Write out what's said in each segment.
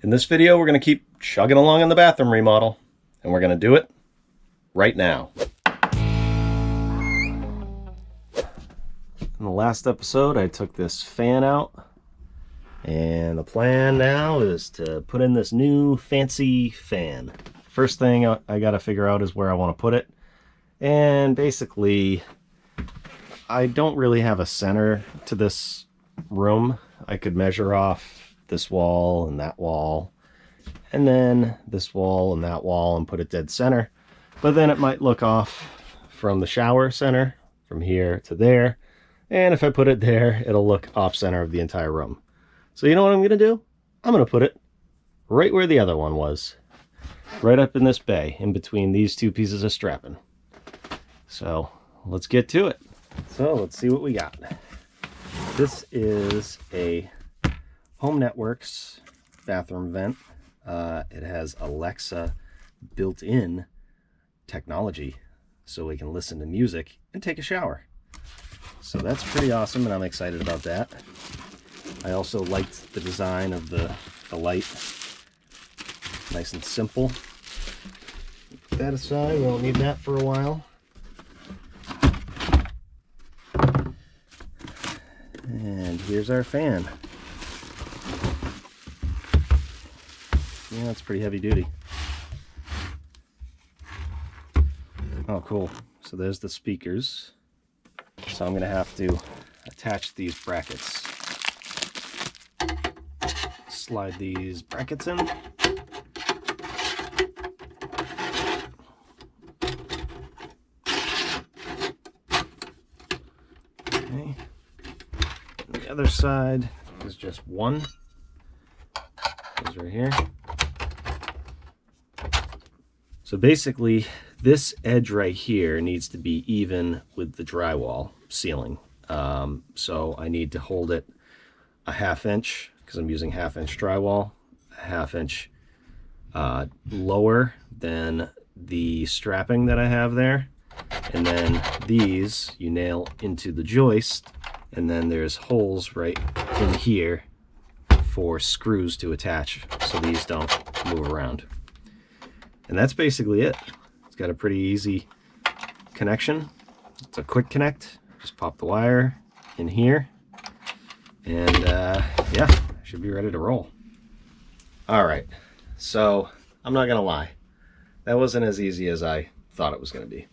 In this video, we're going to keep chugging along in the bathroom remodel, and we're going to do it right now. In the last episode, I took this fan out, and the plan now is to put in this new fancy fan. First thing I got to figure out is where I want to put it, and basically I don't really have a center to this room. I could measure off this wall and that wall, and then this wall and that wall, and put it dead center, but then it might look off from the shower center from here to there. And if I put it there, it'll look off center of the entire room. So you know what I'm going to do? I'm going to put it right where the other one was. Right up in this bay, in between these two pieces of strapping. So let's get to it. So let's see what we got. This is a Home Networks bathroom vent. It has Alexa built-in technology, so we can listen to music and take a shower. So that's pretty awesome, and I'm excited about that. I also liked the design of the light. Nice and simple. Put that aside, we won't need that for a while. And here's our fan. Yeah, it's pretty heavy duty. Oh, cool. So there's the speakers. So I'm going to have to attach these brackets. Slide these brackets in. Okay. The other side is just one. Goes right here. So basically, this edge right here needs to be even with the drywall ceiling. So I need to hold it a 1/2 inch, because I'm using 1/2 inch drywall, a 1/2 inch lower than the strapping that I have there. And then these you nail into the joist, and then there's holes right in here for screws to attach so these don't move around. And that's basically it. It's got a pretty easy connection. It's a quick connect. Just pop the wire in here, and yeah, should be ready to roll. All right, so I'm not gonna lie, that wasn't as easy as I thought it was gonna be.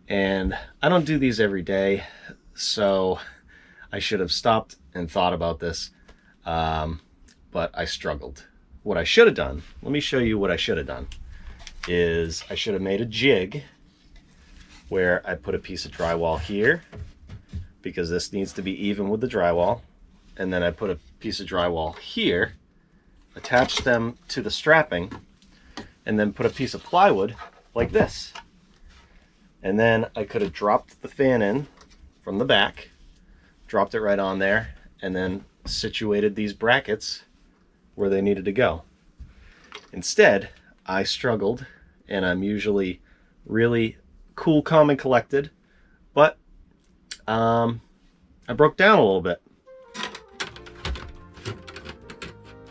And I don't do these every day, so I should have stopped and thought about this, but I struggled. What I should have done, let me show you what I should have done, is I should have made a jig where I put a piece of drywall here, because this needs to be even with the drywall, and then I put a piece of drywall here, attach them to the strapping, and then put a piece of plywood like this. And then I could have dropped the fan in from the back, dropped it right on there, and then situated these brackets where they needed to go. Instead, I struggled, and I'm usually really cool, calm, and collected, but I broke down a little bit.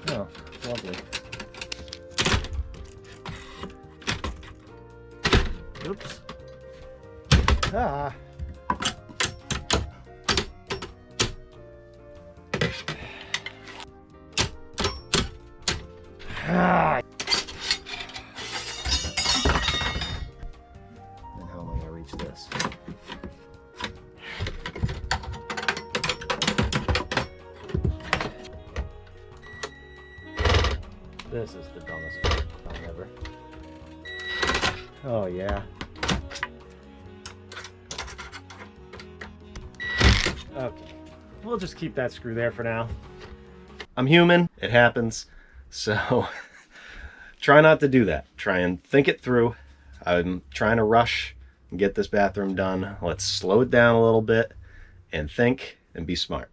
Oh, lovely. Oops. Ah. Ah. And how am I going to reach this? This is the dumbest thing ever. Oh yeah. Okay, we'll just keep that screw there for now. I'm human, it happens, so try not to do that. Try and think it through. I'm trying to rush and get this bathroom done. Let's slow it down a little bit and think and be smart.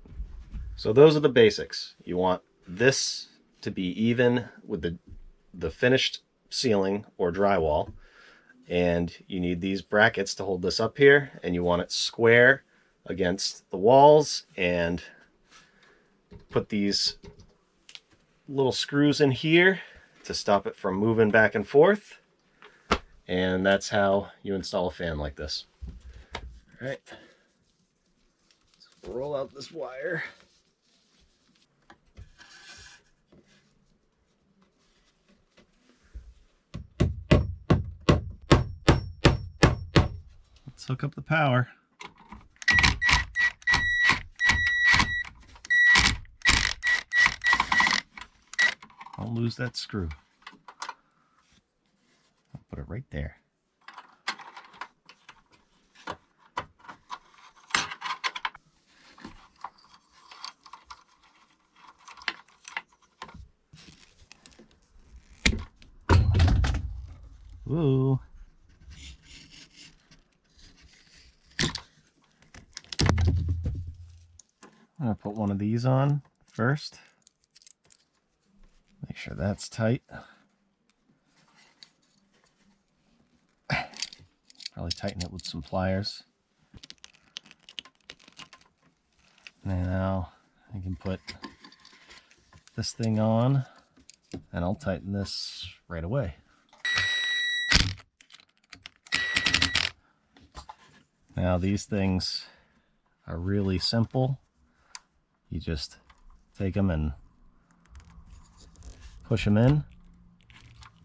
So those are the basics. You want this to be even with the finished ceiling or drywall, and you need these brackets to hold this up here, and you want it square against the walls, and put these little screws in here to stop it from moving back and forth. And that's how you install a fan like this. All right, let's roll out this wire. Let's hook up the power. Don't lose that screw. I'll put it right there. Ooh. I'm gonna put one of these on first. Make sure that's tight. Probably tighten it with some pliers. Now I can put this thing on, and I'll tighten this right away. Now these things are really simple. You just take them and push them in,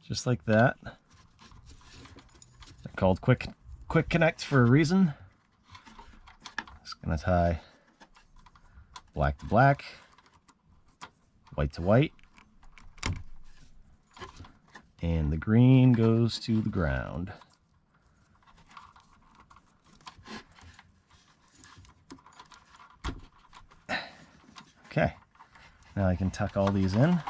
just like that. They're called quick connects for a reason. Just gonna tie black to black, white to white, and the green goes to the ground. Okay, now I can tuck all these in.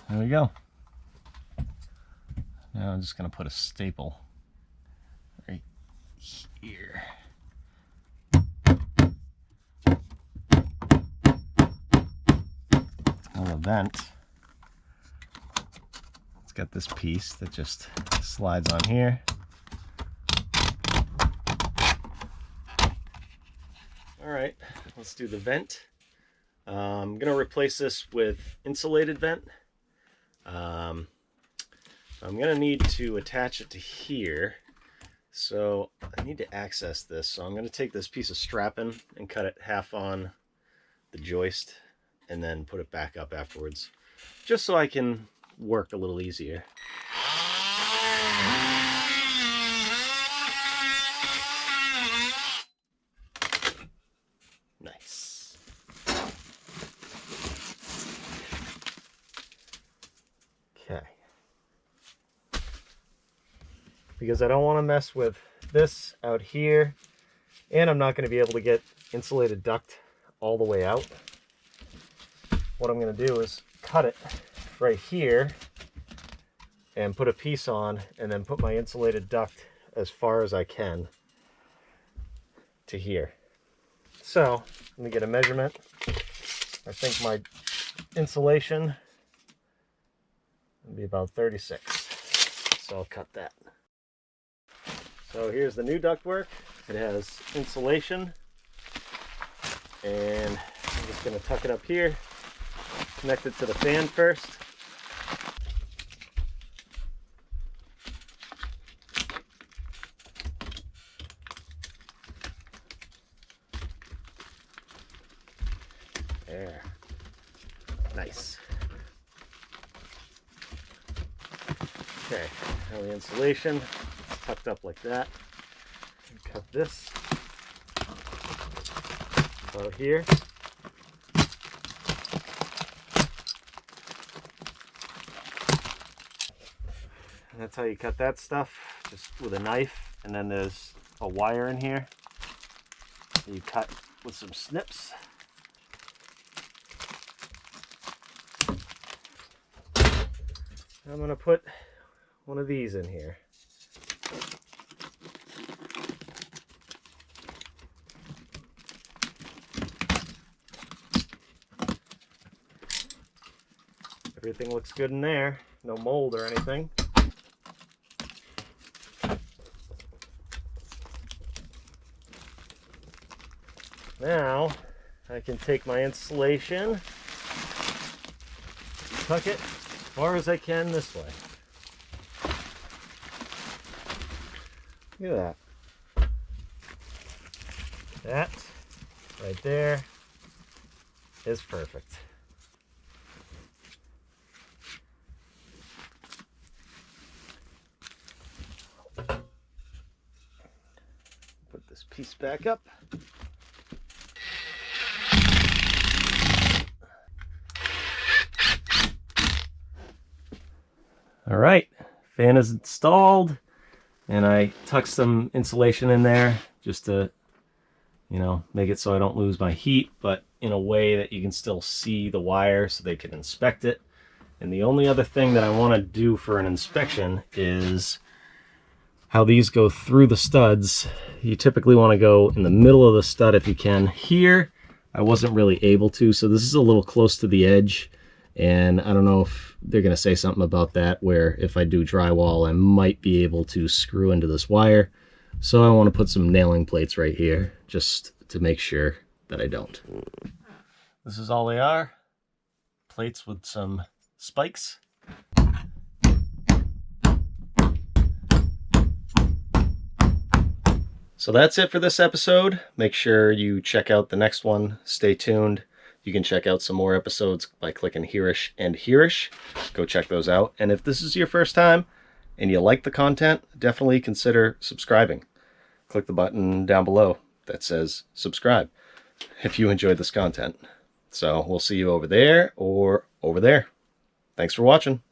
There we go. Now I'm just going to put a staple right here. On the vent, it's got this piece that just slides on here. All right, let's do the vent. I'm going to replace this with insulated vent. I'm going to need to attach it to here. So I need to access this. So I'm going to take this piece of strapping and cut it half on the joist and then put it back up afterwards, just so I can work a little easier. Nice. Okay. Because I don't want to mess with this out here, and I'm not going to be able to get insulated duct all the way out. What I'm going to do is cut it right here and put a piece on, and then put my insulated duct as far as I can to here. So let me get a measurement. I think my insulation will be about 36. So I'll cut that. So here's the new ductwork. It has insulation, and I'm just going to tuck it up here, connect it to the fan first. There. Nice. Okay, now the insulation is tucked up like that. Cut this out here. And that's how you cut that stuff, just with a knife. And then there's a wire in here that you cut with some snips. I'm going to put one of these in here. Everything looks good in there, no mold or anything. Now I can take my insulation, tuck it as far as I can this way. Look at that. That right there is perfect. Put this piece back up. All right, fan is installed, and I tucked some insulation in there just to, you know, make it so I don't lose my heat, but in a way that you can still see the wire so they can inspect it. And the only other thing that I want to do for an inspection is how these go through the studs. You typically want to go in the middle of the stud if you can. Here, I wasn't really able to, so this is a little close to the edge. And I don't know if they're going to say something about that, where if I do drywall, I might be able to screw into this wire. So I want to put some nailing plates right here, just to make sure that I don't. This is all they are. Plates with some spikes. So that's it for this episode. Make sure you check out the next one. Stay tuned. You can check out some more episodes by clicking Hereish and Hereish. Go check those out. And if this is your first time and you like the content, definitely consider subscribing. Click the button down below that says subscribe if you enjoyed this content. So we'll see you over there or over there. Thanks for watching.